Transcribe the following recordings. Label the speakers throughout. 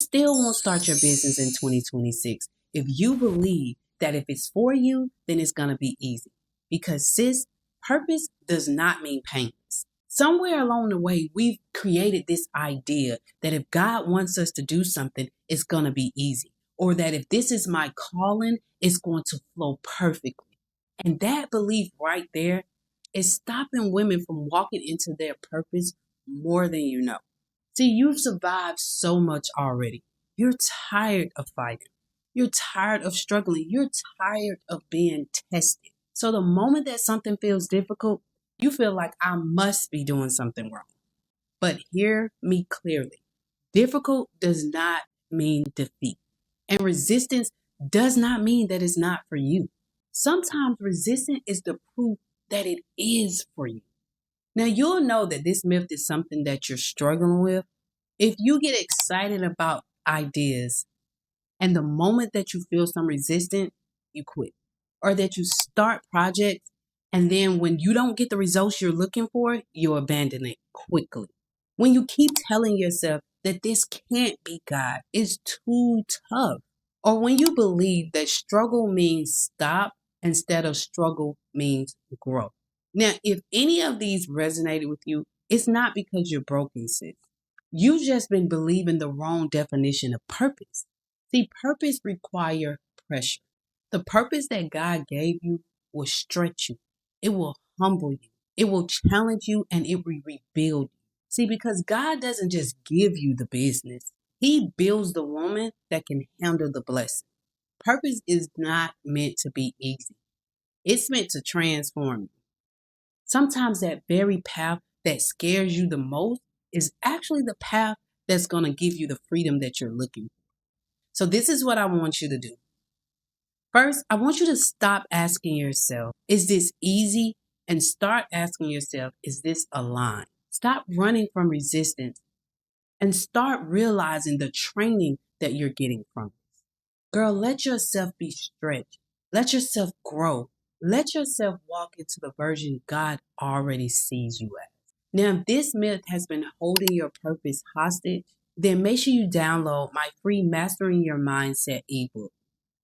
Speaker 1: still won't start your business in 2026 if you believe that if it's for you, then it's going to be easy. Because, sis, purpose does not mean painless. Somewhere along the way, we've created this idea that if God wants us to do something, it's going to be easy. Or that if this is my calling, it's going to flow perfectly. And that belief right there is stopping women from walking into their purpose more than you know. See, you've survived so much already. You're tired of fighting. You're tired of struggling. You're tired of being tested. So the moment that something feels difficult, you feel like I must be doing something wrong. But hear me clearly. Difficult does not mean defeat. And resistance does not mean that it's not for you. Sometimes resistance is the proof that it is for you. Now, you'll know that this myth is something that you're struggling with if you get excited about ideas and the moment that you feel some resistance, you quit. Or that you start projects and then when you don't get the results you're looking for, you abandon it quickly. When you keep telling yourself that this can't be God, it's too tough. Or when you believe that struggle means stop instead of struggle means grow. Now, if any of these resonated with you, it's not because you're broken, sis. You've just been believing the wrong definition of purpose. See, purpose requires pressure. The purpose that God gave you will stretch you. It will humble you. It will challenge you and it will rebuild you. See, because God doesn't just give you the business. He builds the woman that can handle the blessing. Purpose is not meant to be easy. It's meant to transform you. Sometimes that very path that scares you the most is actually the path that's going to give you the freedom that you're looking for. So this is what I want you to do. First, I want you to stop asking yourself, is this easy? And start asking yourself, is this aligned? Stop running from resistance and start realizing the training that you're getting from it. Girl, let yourself be stretched. Let yourself grow. Let yourself walk into the version God already sees you as. Now, if this myth has been holding your purpose hostage, then make sure you download my free Mastering Your Mindset ebook.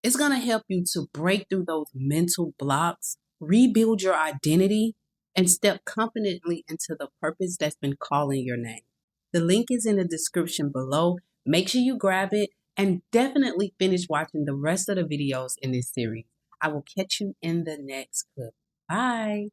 Speaker 1: It's going to help you to break through those mental blocks, rebuild your identity, and step confidently into the purpose that's been calling your name. The link is in the description below. Make sure you grab it and definitely finish watching the rest of the videos in this series. I will catch you in the next clip. Bye.